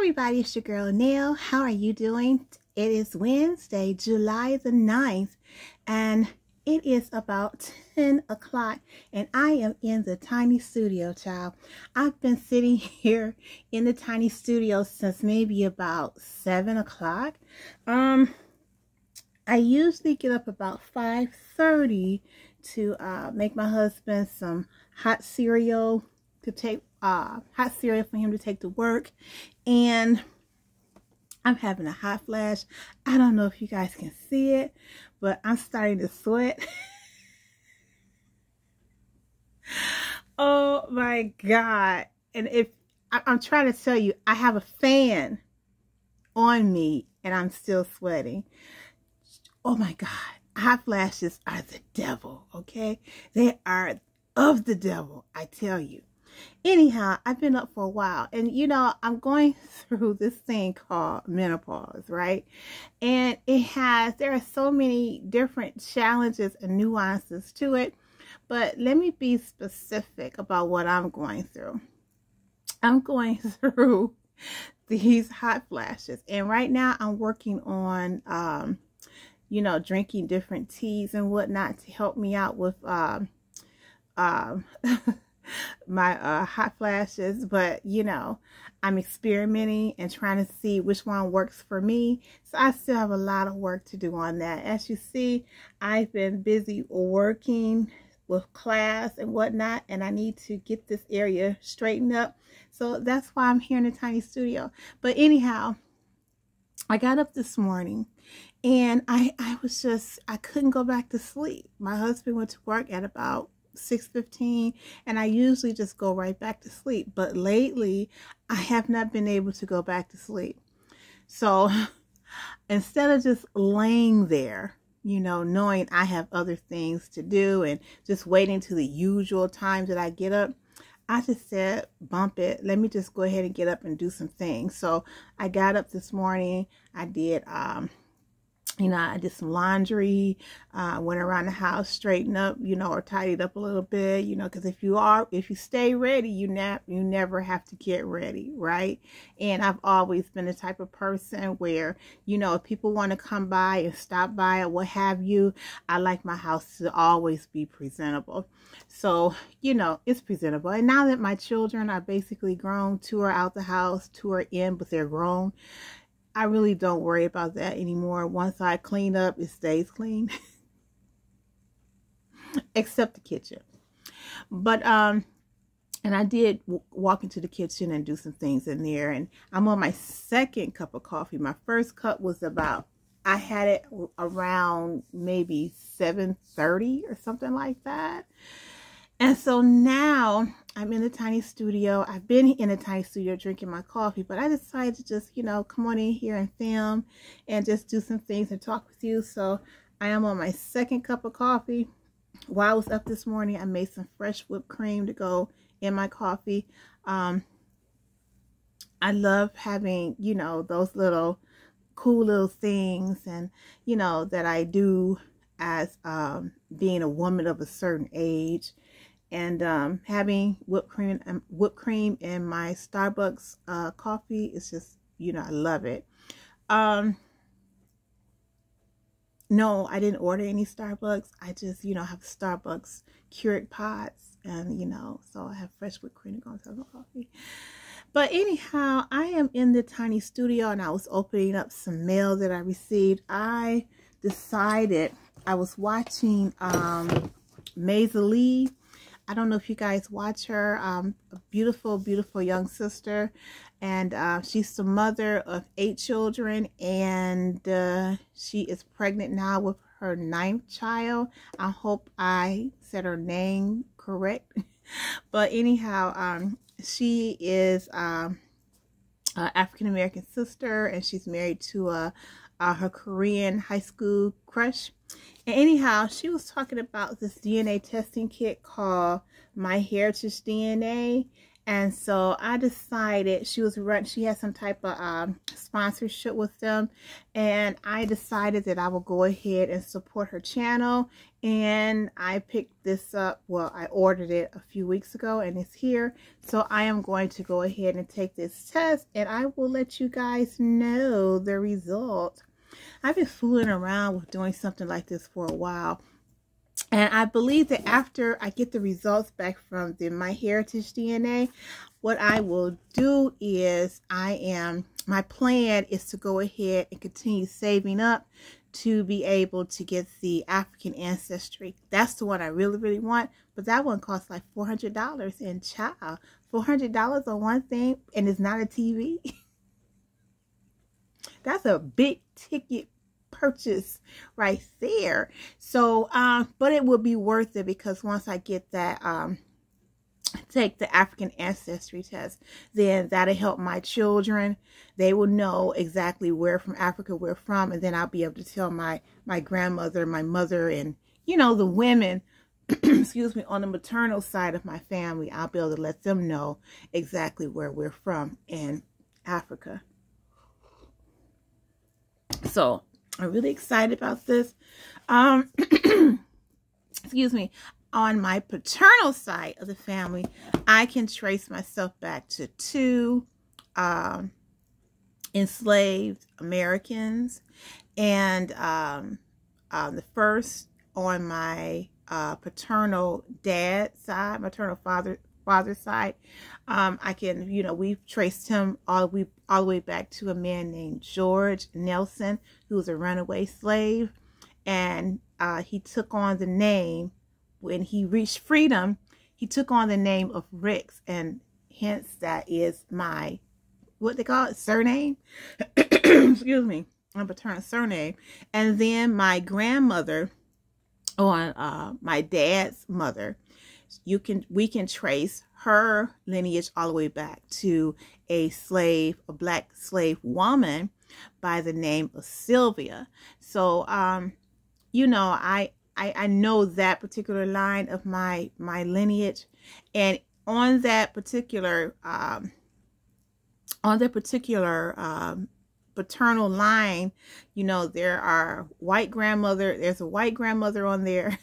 everybody, it's your girl Nail. How are you doing? It is Wednesday, July the 9th, and it is about 10 o'clock, and I am in the tiny studio, child. I've been sitting here in the tiny studio since maybe about 7 o'clock. I usually get up about 5:30 to make my husband some hot cereal to take hot cereal for him to take to work, and I'm having a hot flash. I don't know if you guys can see it, but I'm starting to sweat. Oh my God. And if I'm trying to tell you, I have a fan on me and I'm still sweating. Oh my God. Hot flashes are the devil, okay? They are of the devil, I tell you. Anyhow, I've been up for a while, and you know, I'm going through this thing called menopause, right? And there are so many different challenges and nuances to it, but let me be specific about what I'm going through. I'm going through these hot flashes, and right now I'm working on, you know, drinking different teas and whatnot to help me out with, my hot flashes. But you know, I'm experimenting and trying to see which one works for me, so I still have a lot of work to do on that. As you see, I've been busy working with class and whatnot, and I need to get this area straightened up, so that's why I'm here in the tiny studio. But anyhow, I got up this morning and I couldn't go back to sleep. My husband went to work at about 6:15, and I usually just go right back to sleep, but lately I have not been able to go back to sleep. So instead of just laying there, you know, knowing I have other things to do and just waiting to the usual times that I get up, I just said, bump it, let me just go ahead and get up and do some things. So I got up this morning. I did you know, I did some laundry, went around the house, straightened up, you know, or tidied up a little bit, you know, because if you stay ready, you never have to get ready, right? And I've always been the type of person where, you know, if people want to come by and stop by or what have you, I like my house to always be presentable. So, you know, it's presentable. And now that my children are basically grown, 2 are out the house, 2 are in, but they're grown, I really don't worry about that anymore. Once I clean up, it stays clean. Except the kitchen. But, and I did walk into the kitchen and do some things in there. And I'm on my second cup of coffee. My first cup was I had it around maybe 7:30 or something like that. And so now I'm in the tiny studio. I've been in a tiny studio drinking my coffee, but I decided to just, you know, come on in here and film and just do some things and talk with you. So I am on my second cup of coffee. While I was up this morning, I made some fresh whipped cream to go in my coffee. I love having, you know, those little cool little things, and, you know, that I do as being a woman of a certain age. And having whipped cream in my Starbucks coffee is just, you know, I love it. No, I didn't order any Starbucks. I just, you know, have Starbucks Keurig pods, and, you know, so I have fresh whipped cream to go on top of my coffee. But anyhow, I am in the tiny studio, and I was opening up some mail that I received. I decided, I was watching Maisie Lee. I don't know if you guys watch her, a beautiful, beautiful young sister. And she's the mother of 8 children, and she is pregnant now with her 9th child. I hope I said her name correct. But anyhow, she is an African-American sister, and she's married to her Korean high school crush. And anyhow, she was talking about this DNA testing kit called My Heritage DNA. And so I decided she had some type of sponsorship with them, and I decided that I will go ahead and support her channel. And I picked this up, well, I ordered it a few weeks ago and it's here. So I am going to go ahead and take this test, and I will let you guys know the result. I've been fooling around with doing something like this for a while. And I believe that after I get the results back from the MyHeritage DNA, what I will do is my plan is to go ahead and continue saving up to be able to get the African ancestry. That's the one I really, really want. But that one costs like $400. And child, $400 on one thing, and it's not a TV. That's a big ticket purchase right there. So but it will be worth it, because once I get that take the African ancestry test, then that'll help my children. They will know exactly where from Africa we're from, and then I'll be able to tell my grandmother, my mother, and the women excuse me, on the maternal side of my family. I'll be able to let them know exactly where we're from in Africa. So I'm really excited about this. Excuse me. On my paternal side of the family, I can trace myself back to 2 enslaved Americans. And the first on my paternal dad's side, maternal father's side, I can, we've traced him all the way back to a man named George Nelson, who was a runaway slave. And he took on the name, when he reached freedom, he took on the name of Ricks, and hence that is my, what they call it, surname. Excuse me, my paternal surname. And then my grandmother, on my dad's mother, we can trace her lineage all the way back to a black slave woman by the name of Sylvia. So I know that particular line of my lineage, and on that particular paternal line, there's a white grandmother on there,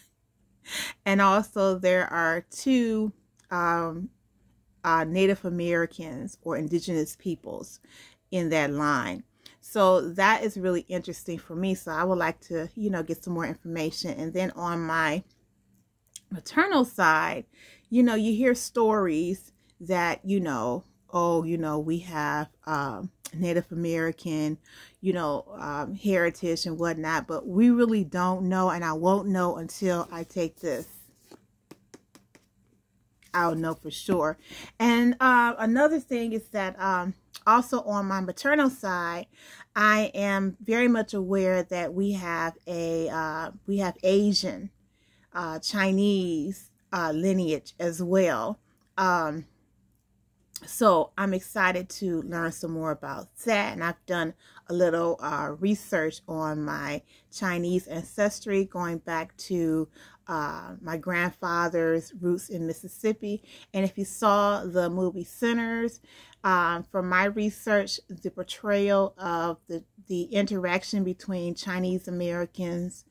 and also there are 2 Native Americans or indigenous peoples in that line. So that is really interesting for me. So I would like to, get some more information. And then on my maternal side, you hear stories that, we have Native American, heritage and whatnot, but we really don't know, and I won't know until I take this. I'll know for sure. And another thing is that also on my maternal side, I am very much aware that we have Asian, Chinese lineage as well. So I'm excited to learn some more about that. And I've done a little research on my Chinese ancestry, going back to my grandfather's roots in Mississippi. And if you saw the movie Sinners, from my research, the portrayal of the interaction between Chinese Americans,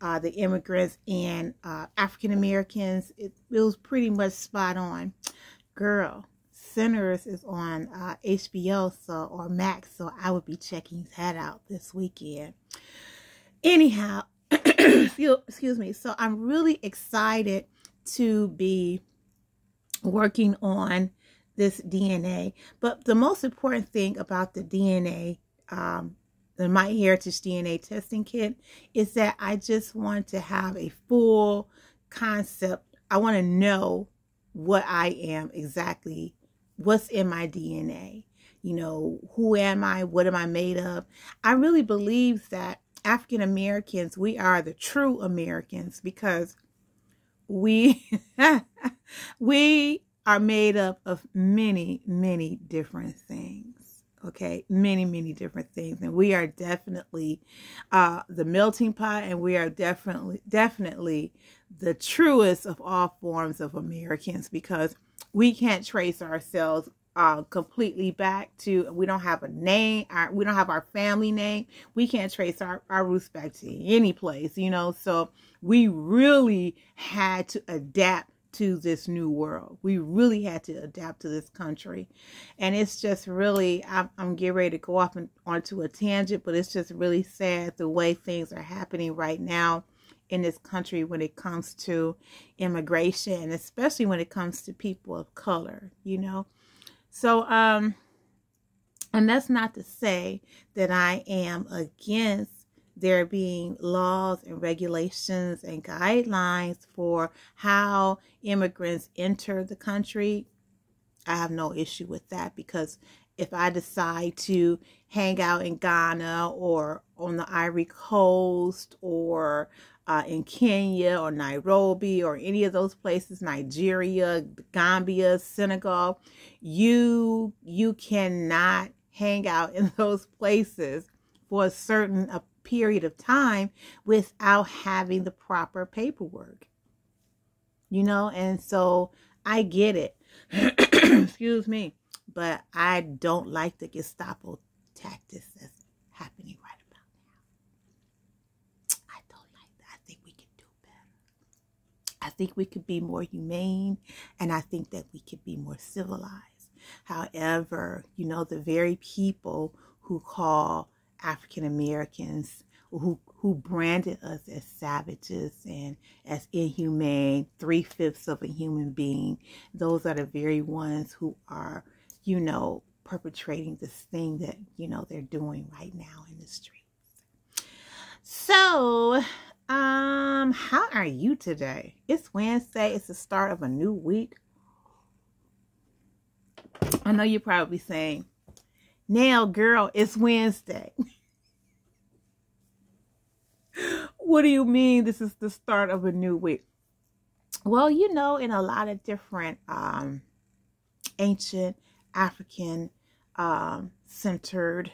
the immigrants, and African Americans, it was pretty much spot on. Girl, Sinners is on HBO or Max, so I would be checking that out this weekend. Anyhow, excuse me. So I'm really excited to be working on this DNA. But the most important thing about the DNA, the MyHeritage DNA testing kit, is that I just want to have a full concept. I want to know what I am exactly, what's in my DNA. Who am I? What am I made of? I really believe that African Americans, we are the true Americans, because we are made up of many, many different things. Okay, many different things, and we are definitely the melting pot, and we are definitely the truest of all forms of Americans, because we can't trace ourselves completely back to, we don't have a name, we don't have our family name. We can't trace our roots back to any place, you know. So we really had to adapt to this new world. We really had to adapt to this country. And it's just really, I'm getting ready to go off onto a tangent, but it's just really sad the way things are happening right now in this country when it comes to immigration, and especially when it comes to people of color, you know. So, and that's not to say that I am against there being laws and regulations and guidelines for how immigrants enter the country. I have no issue with that, because if I decide to hang out in Ghana or on the Ivory Coast or in Kenya or Nairobi or any of those places, Nigeria, Gambia, Senegal, you cannot hang out in those places for a certain period of time without having the proper paperwork, you know. And so I get it. Excuse me, but I don't like the Gestapo tactics that's happening right about now. I don't like that. I think we could do better. I think we could be more humane, and I think that we could be more civilized. However, you know, the very people who call African Americans, who branded us as savages and as inhumane, 3/5 of a human being, those are the very ones who are, you know, perpetrating this thing that, you know, they're doing right now in the streets. So, how are you today? It's Wednesday. It's the start of a new week. I know you're probably saying, now, girl, it's Wednesday. What do you mean this is the start of a new week? Well, you know, in a lot of different ancient African centered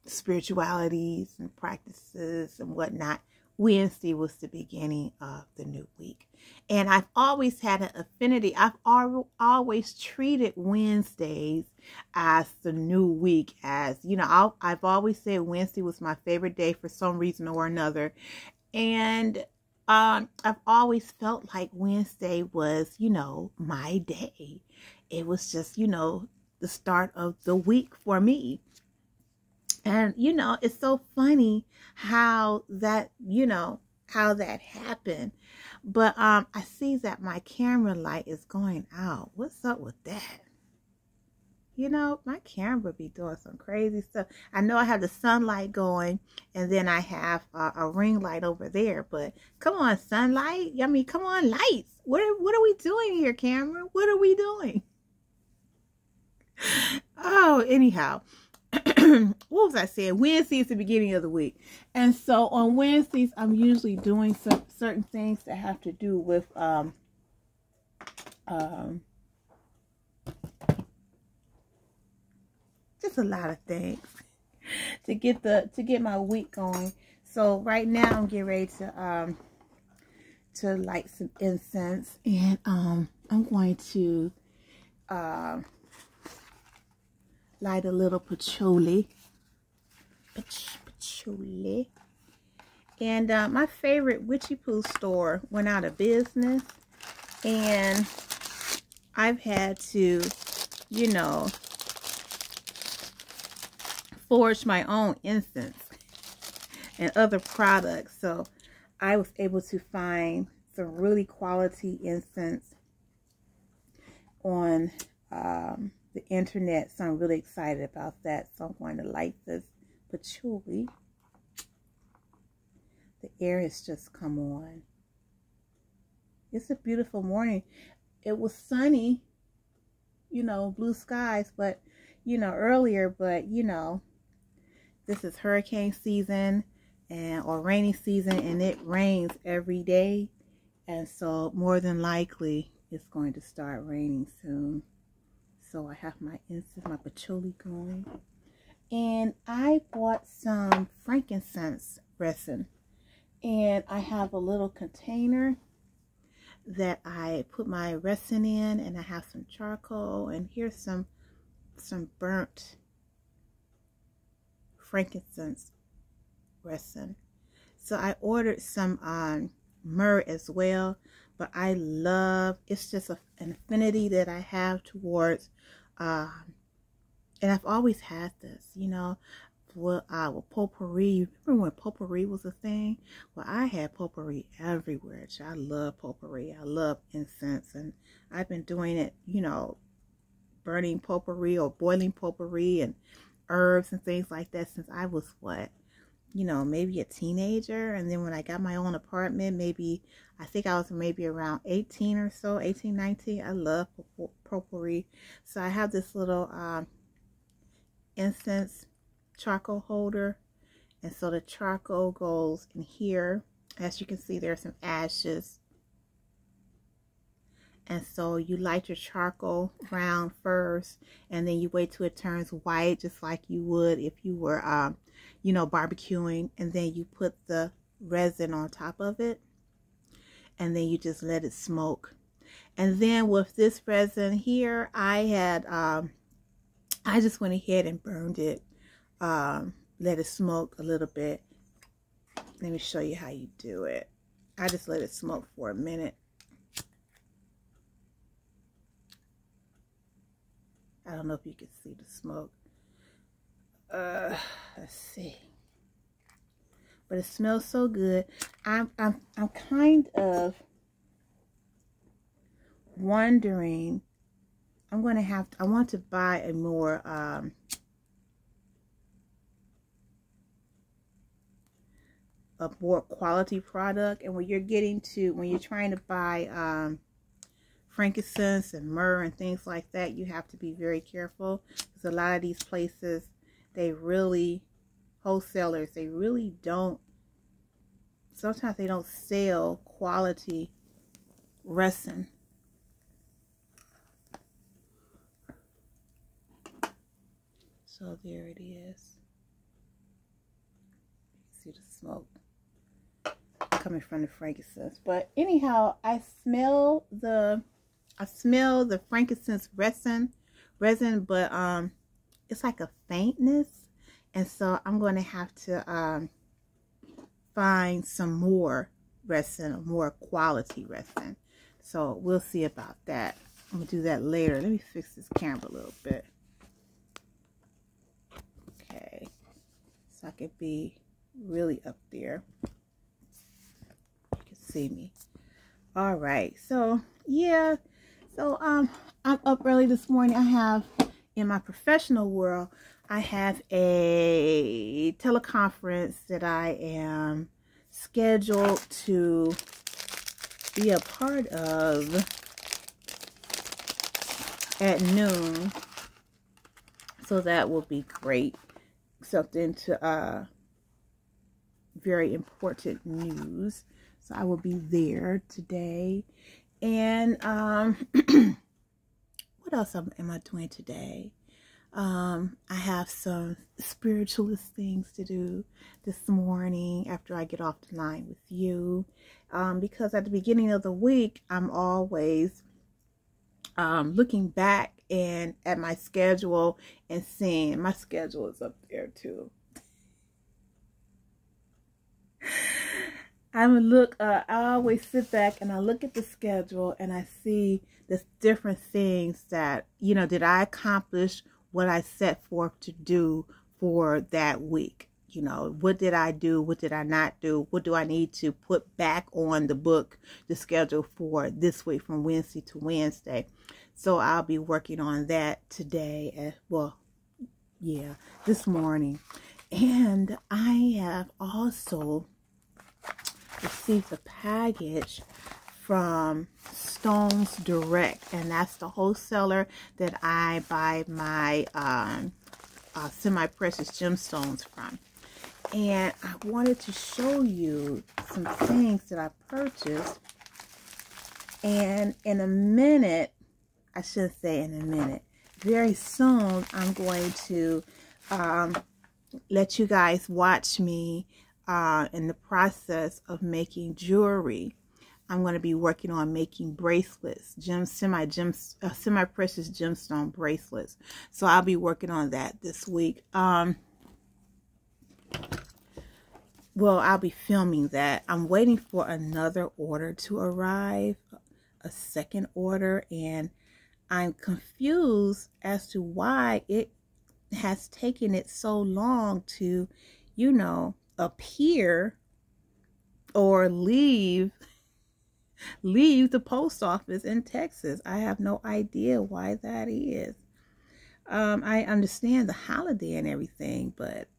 spiritualities and practices and whatnot, Wednesday was the beginning of the new week. And I've always had an affinity. I've always treated Wednesdays as the new week, as, you know, I've always said Wednesday was my favorite day for some reason or another. And I've always felt like Wednesday was, you know, my day. It was just, you know, the start of the week for me. And, you know, it's so funny how that, you know, how that happened. But I see that my camera light is going out. What's up with that? You know, my camera be doing some crazy stuff. I know I have the sunlight going, and then I have a ring light over there. But come on, sunlight. I mean, come on, lights. What are we doing here, camera? What are we doing? Oh, anyhow. What was I saying? Wednesday is the beginning of the week. And so on Wednesdays, I'm usually doing some certain things that have to do with just a lot of things to get my week going. So right now I'm getting ready to light some incense, and I'm going to light a little patchouli. Patchouli. And my favorite Witchy Poo store went out of business, and I've had to, you know, forge my own incense and other products. So I was able to find some really quality incense on the internet, so I'm really excited about that. So I'm going to light this patchouli. The air has just come on. It's a beautiful morning. It was sunny, you know, blue skies, but, you know, earlier, but, you know, this is hurricane season or rainy season, and it rains every day. And so more than likely it's going to start raining soon. So I have my incense, my patchouli going. And I bought some frankincense resin. And I have a little container. that I put my resin in, and I have some charcoal, and here's some burnt frankincense resin. So I ordered some myrrh as well, but I love, it's just an affinity that I have towards, and I've always had this, you know, with potpourri. Remember when potpourri was a thing? Well, I had potpourri everywhere. I love potpourri. I love incense, and I've been doing it, you know, burning potpourri or boiling potpourri and herbs and things like that since I was, what, you know, maybe a teenager. And then when I got my own apartment, maybe, I think I was maybe around 18 or so, 18, 19. I love potpourri. So I have this little incense charcoal holder, and so the charcoal goes in here. As you can see, there's some ashes, and so you light your charcoal round first, and then you wait till it turns white, just like you would if you were you know, barbecuing, and then you put the resin on top of it, and then you just let it smoke. And then with this resin here, I had I just went ahead and burned it. Let it smoke a little bit. Let me show you how you do it. I just let it smoke for a minute. I don't know if you can see the smoke. Let's see. But it smells so good. I'm kind of wondering. I want to buy a more a more quality product. And when you're trying to buy frankincense and myrrh and things like that, you have to be very careful, because a lot of these places, wholesalers, they really don't, sometimes they don't sell quality resin. So there it is. You can see the smoke coming from the frankincense. But anyhow, I smell the frankincense resin, but it's like a faintness, and so I'm going to have to find some more resin, more quality resin. So we'll see about that. I'm gonna do that later. Let me fix this camera a little bit. Okay, so I could be really up there. You can see me. All right, so yeah, so I'm up early this morning. I have, in my professional world, I have a teleconference that I am scheduled to be a part of at noon. So that will be great. Something to very important news. So I will be there today. And what else am I doing today? I have some spiritualist things to do this morning after I get off the line with you, because at the beginning of the week, I'm always looking back and at my schedule and seeing, my schedule is up there too. I always sit back and I look at the schedule and I see the different things that, you know, did I accomplish what I set forth to do for that week? You know, what did I do? What did I not do? What do I need to put back on the schedule for this week from Wednesday to Wednesday? So I'll be working on that today, this morning. And I have also received a package from Stones Direct, and that's the wholesaler that I buy my semi-precious gemstones from. And I wanted to show you some things that I purchased. And in a minute, I shouldn't say in a minute, very soon I'm going to let you guys watch me in the process of making jewelry. I'm going to be working on making bracelets, semi-precious gemstone bracelets. So I'll be working on that this week. Well, I'll be filming that. I'm waiting for another order to arrive, a second order, and I'm confused as to why it has taken it so long to, you know, appear or leave the post office in Texas. I have no idea why that is. I understand the holiday and everything, but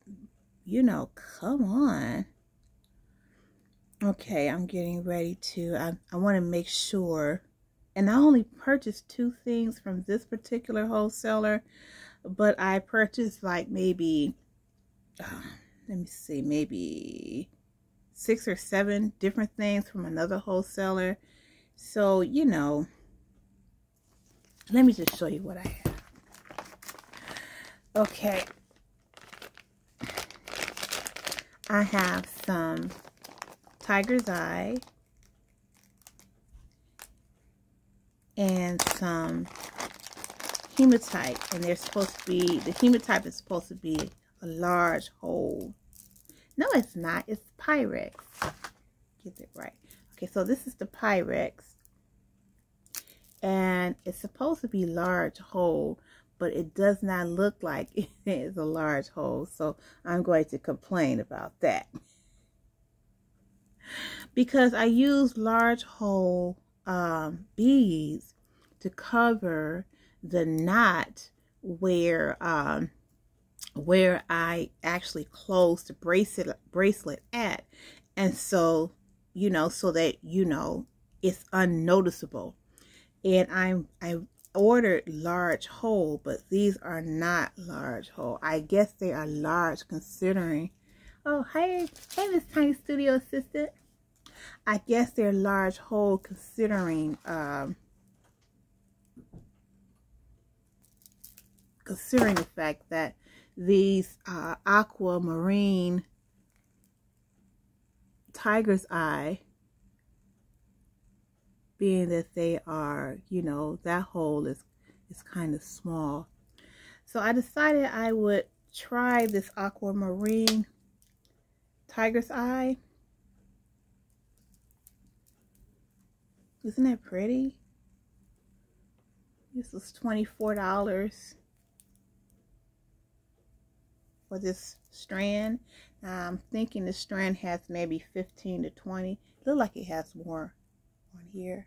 you know, come on. Okay, I'm getting ready to, I want to make sure, and I only purchased 2 things from this particular wholesaler, but I purchased like maybe, let me see, maybe 6 or 7 different things from another wholesaler. So, you know, let me just show you what I have. Okay. I have some Tiger's Eye and some hematite, and they're supposed to be, the hematite is supposed to be a large hole. No, it's not. It's Pyrex. Get it right. Okay, so this is the Pyrex, and it's supposed to be large hole, but it does not look like it is a large hole, so I'm going to complain about that. Because I use large hole beads to cover the knot where I actually close the bracelet at, and so, you know, so that, you know, it's unnoticeable. And I ordered large hole, but these are not large hole. I guess they are large considering, oh, hey Miss Tiny Studio Assistant. I guess they're large hole considering the fact that these aquamarine Tiger's Eye, being that they are, you know, that hole is kind of small. So I decided I would try this aquamarine Tiger's Eye. Isn't that pretty? This was $24 for this strand. Now I'm thinking the strand has maybe 15 to 20. Look like it has more on here.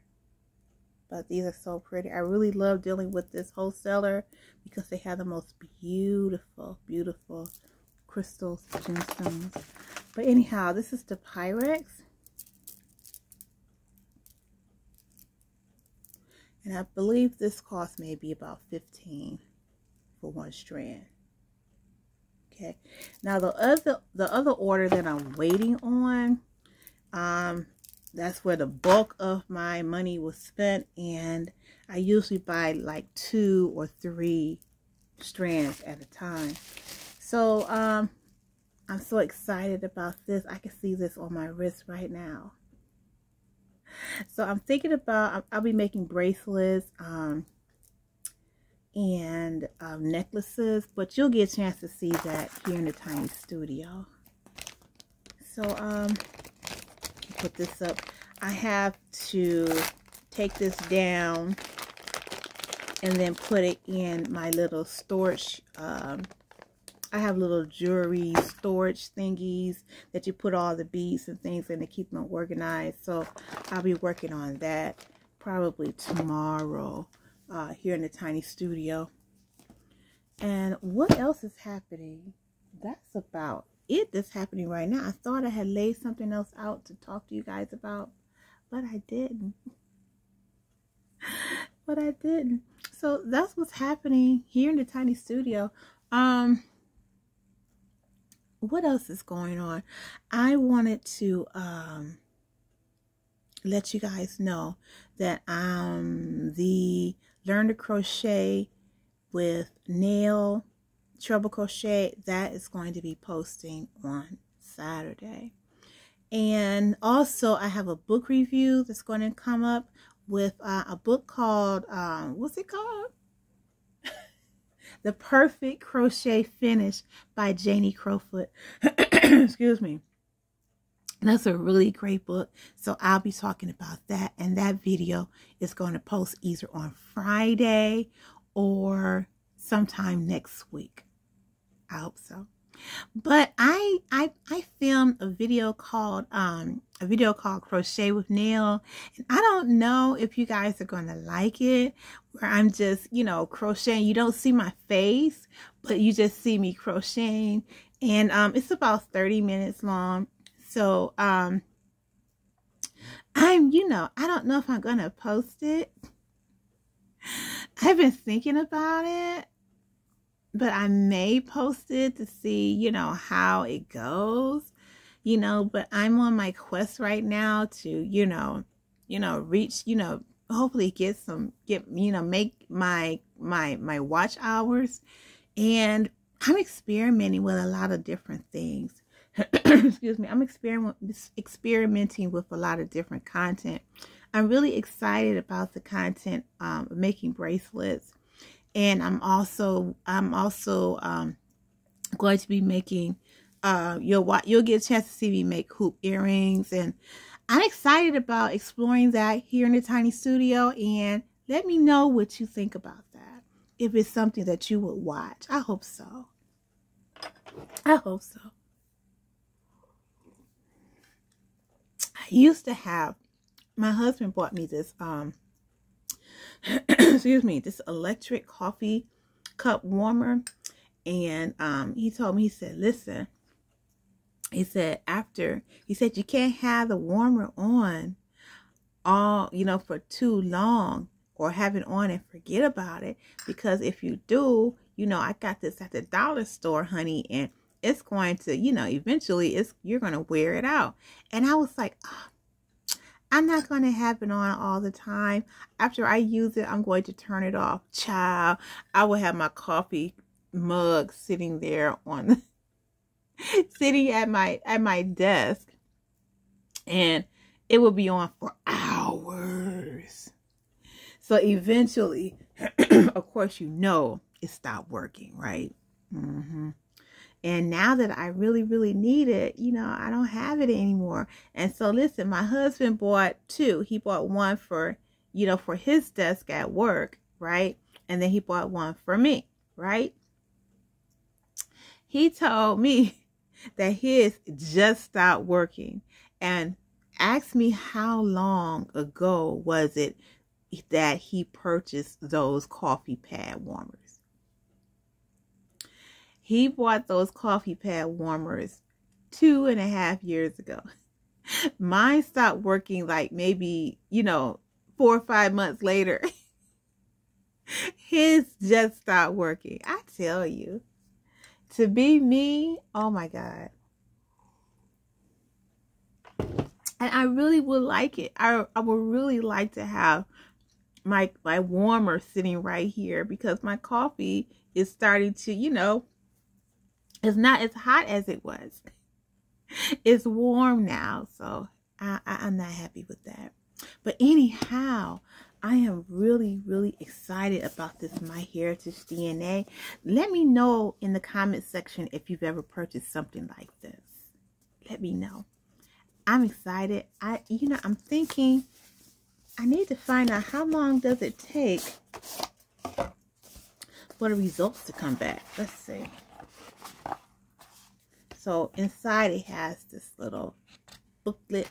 But these are so pretty. I really love dealing with this wholesaler because they have the most beautiful, beautiful crystals, gemstones. But anyhow, this is the Pyrex. And I believe this cost maybe about $15 for one strand. Okay. Now the other order that I'm waiting on, that's where the bulk of my money was spent, and I usually buy like 2 or 3 strands at a time. So I'm so excited about this. I can see this on my wrist right now. So I'm thinking about, I'll be making bracelets and necklaces, but you'll get a chance to see that here in the Tiny Studio. So put this up. I have to take this down and then put it in my little storage. I have little jewelry storage thingies that you put all the beads and things in to keep them organized. So I'll be working on that probably tomorrow here in the Tiny Studio. And what else is happening? That's about it that's happening right now. I thought I had laid something else out to talk to you guys about, but I didn't. But I didn't. So that's what's happening here in the Tiny Studio. What else is going on? I wanted to let you guys know that the Learn to Crochet with Nail Treble Crochet, that is going to be posting on Saturday. And also I have a book review that's going to come up with a book called, what's it called? The Perfect Crochet Finish by Janie Crowfoot. Excuse me. That's a really great book. So I'll be talking about that. And that video is going to post either on Friday or sometime next week. I hope so. But I filmed a video called Crochet with Nail, and I don't know if you guys are going to like it, where I'm just, you know, crocheting. You don't see my face, but you just see me crocheting, and it's about 30 minutes long. So you know, I don't know if I'm going to post it. I've been thinking about it, but I may post it to see, you know, how it goes, you know, but I'm on my quest right now to, you know, reach, you know, hopefully make my watch hours. And I'm experimenting with a lot of different things. Excuse me. I'm experimenting with a lot of different content. I'm really excited about the content of making bracelets. And I'm also going to be making, you'll get a chance to see me make hoop earrings, and I'm excited about exploring that here in the tiny studio. And let me know what you think about that. If it's something that you would watch. I hope so. I hope so. I used to have, my husband bought me this, excuse me, this electric coffee cup warmer. And he told me, he said, listen, he said, you can't have the warmer on all, you know, for too long, or have it on and forget about it. Because if you do, you know, I got this at the dollar store, honey, and it's going to, you know, eventually you're going to wear it out. And I was like, oh, I'm not going to have it on all the time. After I use it, I'm going to turn it off. Child, I will have my coffee mug sitting there on sitting at my desk, and it will be on for hours. So eventually, of course, you know, it stopped working, right? And now that I really, really need it, you know, I don't have it anymore. And so listen, my husband bought two. He bought one for, you know, for his desk at work, right? And then he bought one for me, right? He told me that his just stopped working, and asked me how long ago was it that he purchased those coffee pad warmers. He bought those coffee pad warmers 2.5 years ago. Mine stopped working like maybe, you know, 4 or 5 months later. His just stopped working. I tell you, to be me, oh my God. And I really would like it. I would really like to have my warmer sitting right here, because my coffee is starting to, you know, it's not as hot as it was. It's warm now, so I'm not happy with that. But anyhow, I am really, really excited about this My Heritage DNA. Let me know in the comment section if you've ever purchased something like this. Let me know. I'm excited. You know, I'm thinking I need to find out how long does it take for the results to come back. Let's see. So inside it has this little booklet,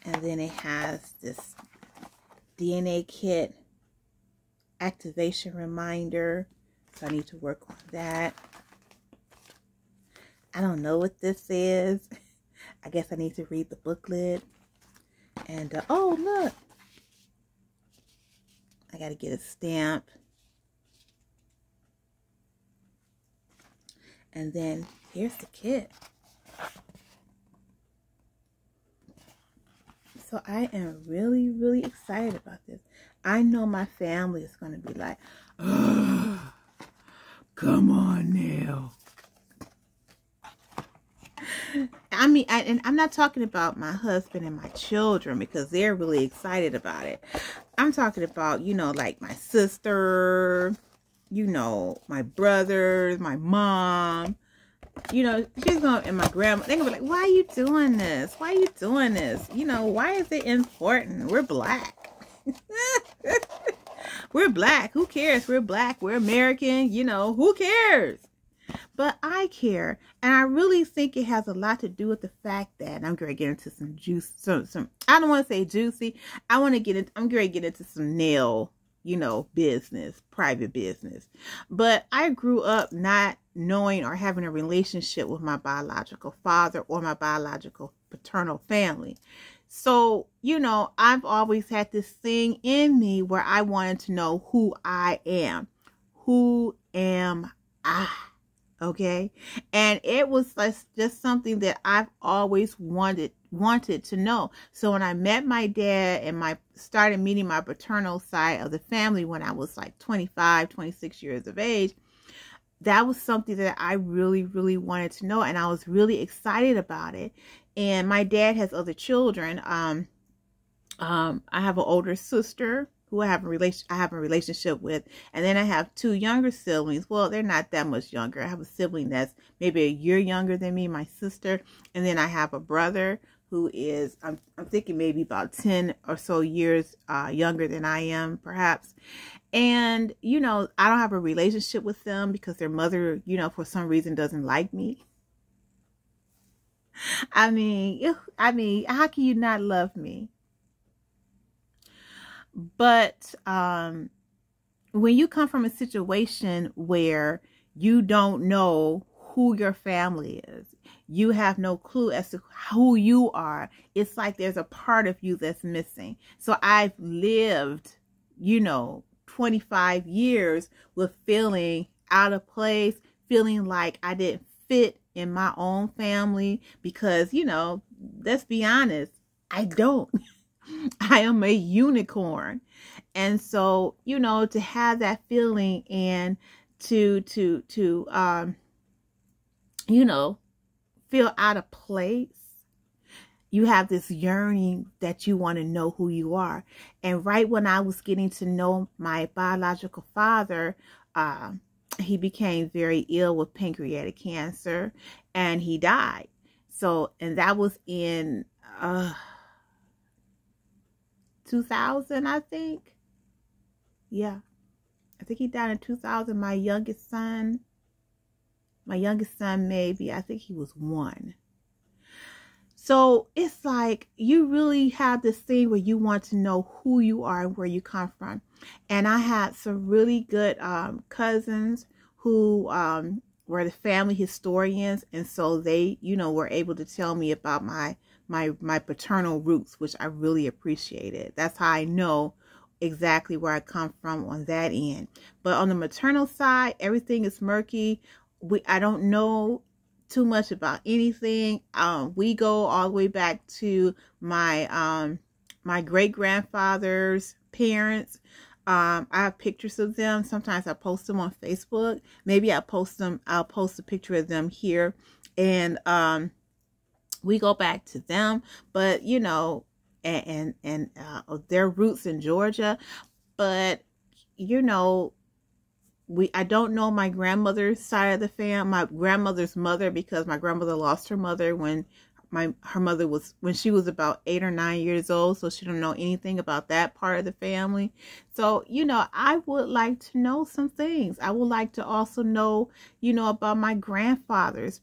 and then it has this DNA kit activation reminder. So I need to work on that. I don't know what this is. I guess I need to read the booklet. And oh, look, I got to get a stamp. And then here's the kit. So I am really, really excited about this. I know my family is going to be like, oh, come on now. I mean, and I'm not talking about my husband and my children because they're really excited about it. I'm talking about, you know, like my sister, you know, my brothers, my mom, you know, she's gonna, and my grandma, they're gonna be like, why are you doing this? Why are you doing this? You know, why is it important? We're black. We're black. Who cares? We're black. We're American. You know, who cares? But I care. And I really think it has a lot to do with the fact that I'm going to get into some juice. Some I don't want to say juicy. I'm going to get into some nail, you know, business, private business. But I grew up not knowing or having a relationship with my biological father or my biological paternal family. So, you know, I've always had this thing in me where I wanted to know who I am. Who am I? Okay. And it was like just something that I've always wanted to know. So when I met my dad and started meeting my paternal side of the family when I was like 25, 26 years of age, that was something that I really, really wanted to know. And I was really excited about it. And my dad has other children. I have an older sister who I have a relationship with, and then I have two younger siblings. Well, they're not that much younger. I have a sibling that's maybe a year younger than me, my sister, and then I have a brother who is, I'm thinking maybe about 10 or so years younger than I am, perhaps. And, you know, I don't have a relationship with them because their mother, you know, for some reason doesn't like me. I mean, how can you not love me? But when you come from a situation where you don't know who your family is, you have no clue as to who you are, it's like there's a part of you that's missing. So I've lived, you know, 25 years with feeling out of place, feeling like I didn't fit in my own family because, you know, let's be honest, I don't. I am a unicorn. And so, you know, to have that feeling and to you know, feel out of place, you have this yearning that you want to know who you are. And right when I was getting to know my biological father, he became very ill with pancreatic cancer and he died. So, and that was in 2000, I think. Yeah. I think he died in 2000. My youngest son, maybe, I think he was 1. So it's like you really have this thing where you want to know who you are and where you come from. And I had some really good cousins who were the family historians. And so they, you know, were able to tell me about my paternal roots, which I really appreciated. That's how I know exactly where I come from on that end. But on the maternal side, everything is murky. I don't know too much about anything. We go all the way back to my my great-grandfather's parents. I have pictures of them. Sometimes I post them on Facebook. Maybe I'll post a picture of them here. And we go back to them, but you know, and their roots in Georgia. But you know, I don't know my grandmother's side of the family, my grandmother's mother, because my grandmother lost her mother when she was about 8 or 9 years old. So she don't know anything about that part of the family. So, you know, I would like to know some things. I would like to also know, you know, about my grandfather's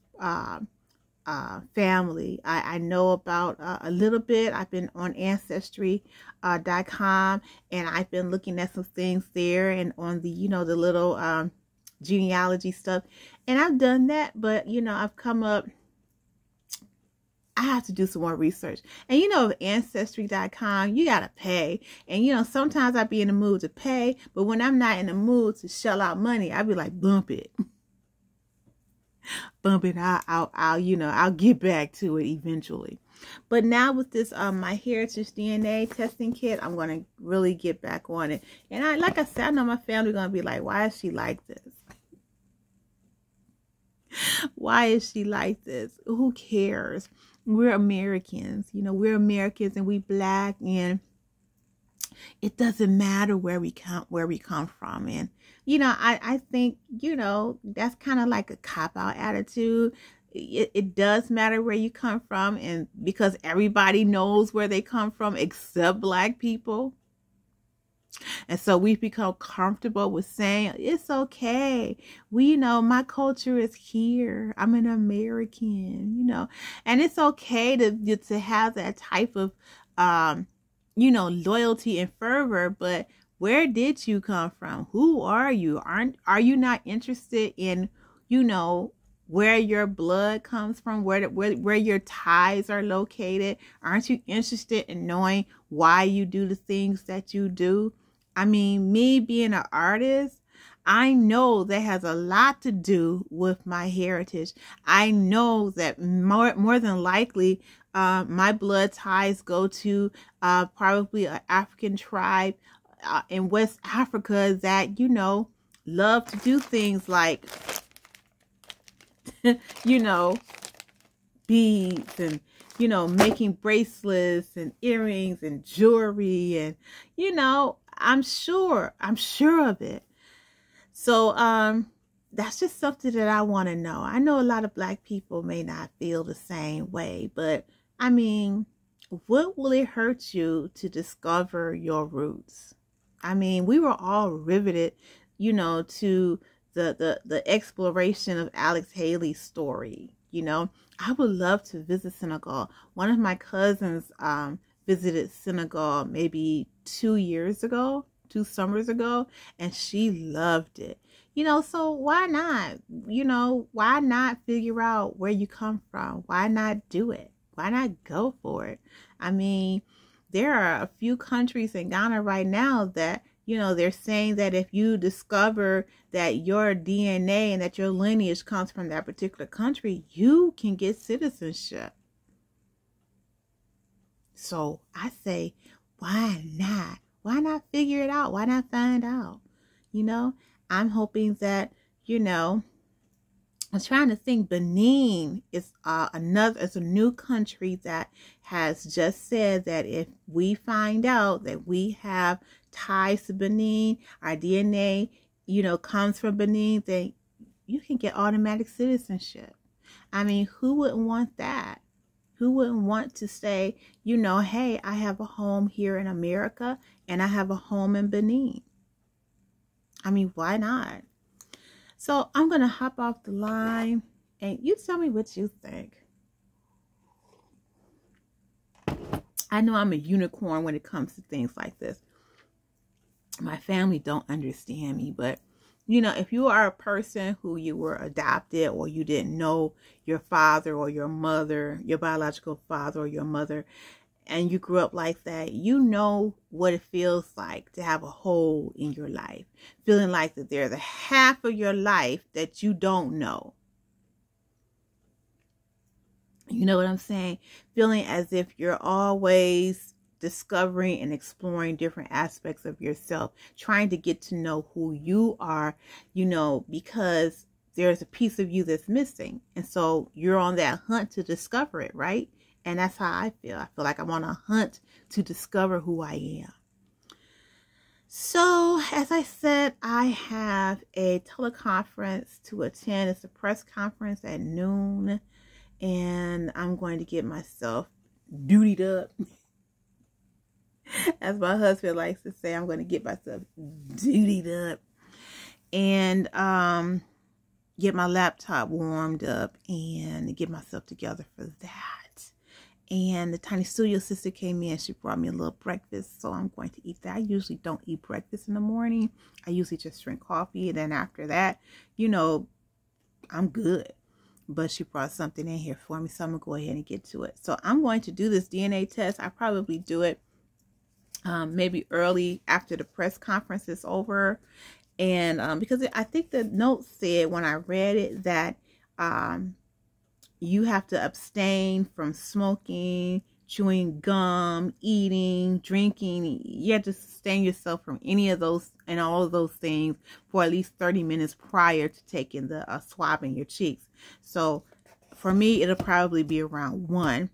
family. I know about a little bit. I've been on Ancestry.com and I've been looking at some things there and on the, you know, the little genealogy stuff. And I've done that, but, you know, I've come up, I have to do some more research. And, you know, Ancestry.com, you got to pay. And, you know, sometimes I be in the mood to pay, but when I'm not in the mood to shell out money, I be like, bump it. Bump it. I'll, you know, I'll get back to it eventually. But now with this, my Heritage DNA testing kit, I'm going to really get back on it. And like I said, I know my family going to be like, why is she like this? Why is she like this? Who cares? We're Americans, we're Americans and we Black, and it doesn't matter where we come from. And I think that's kind of like a cop-out attitude. It does matter where you come from, and because everybody knows where they come from except Black people. And so we've become comfortable with saying, it's okay. My culture is here. I'm an American, and it's okay to have that type of, loyalty and fervor. But where did you come from? Who are you? Are you not interested in, where your blood comes from, where your ties are located? Aren't you interested in knowing why you do the things that you do? I mean, me being an artist, I know that has a lot to do with my heritage. I know that more than likely, my blood ties go to probably an African tribe in West Africa that, love to do things like, beads and, making bracelets and earrings and jewelry and, I'm sure of it. So, that's just something that I want to know. I know a lot of Black people may not feel the same way, but I mean, what will it hurt you to discover your roots? I mean, we were all riveted, to the exploration of Alex Haley's story. I would love to visit Senegal. One of my cousins, visited Senegal maybe 2 summers ago, and she loved it. So why not? Why not figure out where you come from? Why not do it? Why not go for it? I mean, there are a few countries in Ghana right now that, they're saying that if you discover that your DNA and that your lineage comes from that particular country, you can get citizenship. So I say, why not? Why not figure it out? Why not find out? I'm hoping that, I'm trying to think. Benin is it's a new country that has just said that if we find out that we have ties to Benin, our DNA, comes from Benin, then you can get automatic citizenship. I mean, who wouldn't want that? Who wouldn't want to say, hey, I have a home here in America and I have a home in Benin? I mean, why not? So I'm going to hop off the line and you tell me what you think. I know I'm a unicorn when it comes to things like this. My family don't understand me, but if you are a person who you were adopted or you didn't know your father or your mother, your biological father or your mother, and you grew up like that, you know what it feels like to have a hole in your life, feeling like that there's a half of your life that you don't know. You know what I'm saying? Feeling as if you're always discovering and exploring different aspects of yourself, trying to get to know who you are, because there's a piece of you that's missing. And so you're on that hunt to discover it, right? And that's how I feel. I feel like I'm on a hunt to discover who I am. So, as I said, I have a teleconference to attend. It's a press conference at noon. And I'm going to get myself dutied up. As my husband likes to say, I'm going to get myself dutied up. And get my laptop warmed up and get myself together for that. And the Tiny Studio sister came in. She brought me a little breakfast, so I'm going to eat that. I usually don't eat breakfast in the morning. I usually just drink coffee, and then after that, I'm good. But she brought something in here for me, so I'm going to go ahead and get to it. So I'm going to do this DNA test. I probably do it maybe early after the press conference is over. And because I think the note said when I read it that you have to abstain from smoking, chewing gum, eating, drinking. You have to sustain yourself from any of those and all of those things for at least 30 minutes prior to taking the swab in your cheeks. So for me, it'll probably be around 1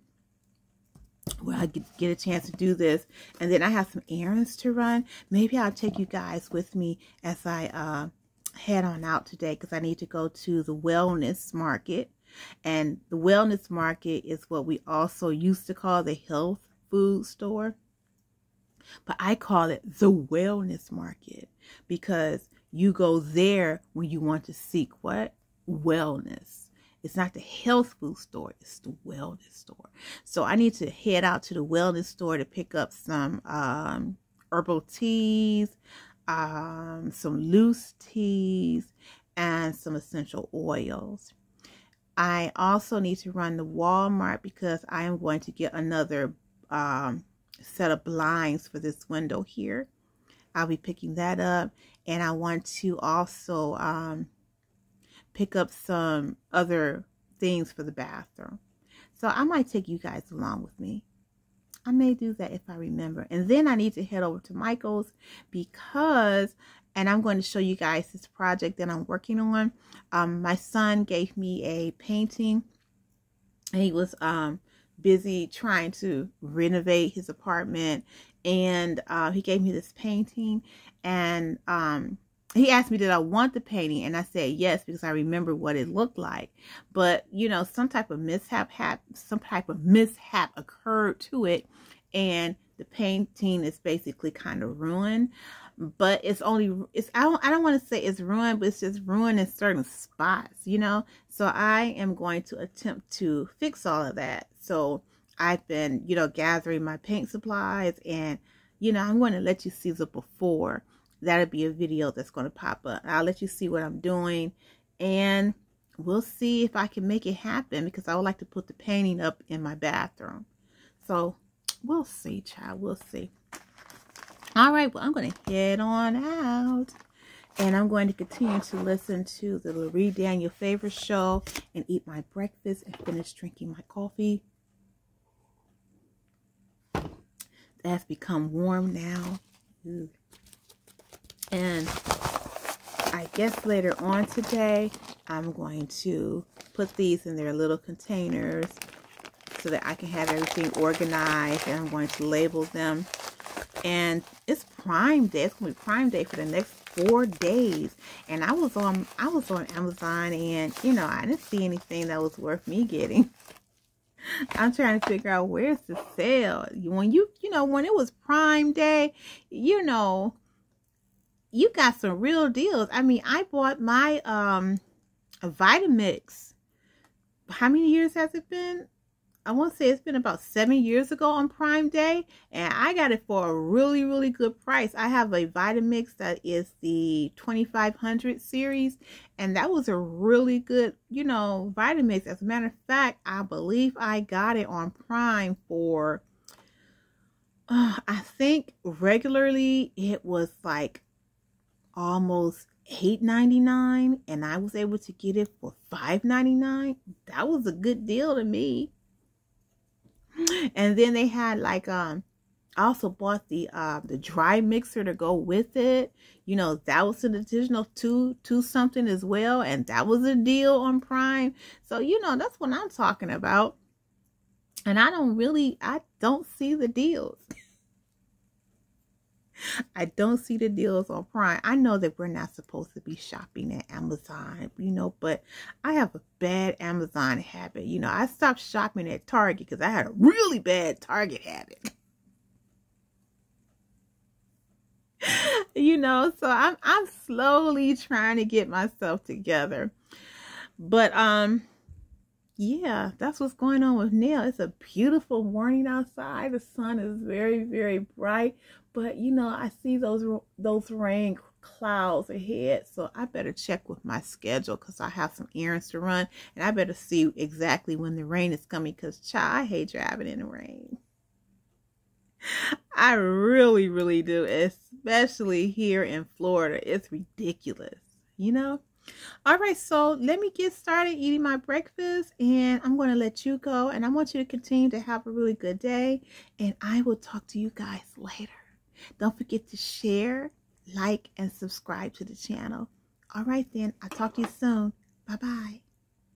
where I get a chance to do this. And then I have some errands to run. Maybe I'll take you guys with me as I head on out today, because I need to go to the wellness market. And the wellness market is what we also used to call the health food store. But I call it the wellness market because you go there when you want to seek what? Wellness. It's not the health food store. It's the wellness store. So I need to head out to the wellness store to pick up some herbal teas, some loose teas, and some essential oils. I also need to run to Walmart because I am going to get another set of blinds for this window here. I'll be picking that up. And I want to also pick up some other things for the bathroom. So I might take you guys along with me. I may do that if I remember. And then I need to head over to Michael's because, and I'm going to show you guys this project that I'm working on. My son gave me a painting. He was busy trying to renovate his apartment, and he gave me this painting, and he asked me, did I want the painting? And I said yes, because I remember what it looked like. But, you know, some type of mishap occurred to it, and the painting is basically kind of ruined. But I don't want to say it's ruined, but it's just ruined in certain spots, you know. So I am going to attempt to fix all of that. So I've been, you know, gathering my paint supplies, and, you know, I'm going to let you see the before. That'll be a video that's going to pop up. I'll let you see what I'm doing, and we'll see if I can make it happen, because I would like to put the painting up in my bathroom. So we'll see, child. We'll see. All right. Well, I'm going to head on out, and I'm going to continue to listen to the Loree Daniel Favors show and eat my breakfast and finish drinking my coffee. It has become warm now. Ooh. And I guess later on today, I'm going to put these in their little containers so that I can have everything organized, and I'm going to label them. And it's Prime Day. It's going to be Prime Day for the next 4 days. And I was on Amazon, and, you know, I didn't see anything that was worth me getting. I'm trying to figure out where's the sale. When when it was Prime Day, you know, you got some real deals. I mean, I bought my Vitamix. How many years has it been? I want to say it's been about 7 years ago on Prime Day, and I got it for a really, really good price. I have a Vitamix that is the 2500 series, and that was a really good, you know, Vitamix. As a matter of fact, I believe I got it on Prime for, I think regularly it was like almost $8.99, and I was able to get it for $5.99. That was a good deal to me. And then they had like I also bought the dry mixer to go with it. You know, that was an additional two something as well, and that was a deal on Prime. So, you know, that's what I'm talking about. And I don't see the deals. I don't see the deals on Prime. I know that we're not supposed to be shopping at Amazon, you know, but I have a bad Amazon habit. You know, I stopped shopping at Target because I had a really bad Target habit. You know, so I'm slowly trying to get myself together. But yeah, that's what's going on with Neil. It's a beautiful morning outside. The sun is very, very bright. But, you know, I see those rain clouds ahead. So I better check with my schedule because I have some errands to run. And I better see exactly when the rain is coming because, child, I hate driving in the rain. I really, really do. Especially here in Florida. It's ridiculous, you know. All right, so let me get started eating my breakfast, and I'm going to let you go, and I want you to continue to have a really good day, and I will talk to you guys later. Don't forget to share, like, and subscribe to the channel. All right then, I'll talk to you soon. Bye-bye.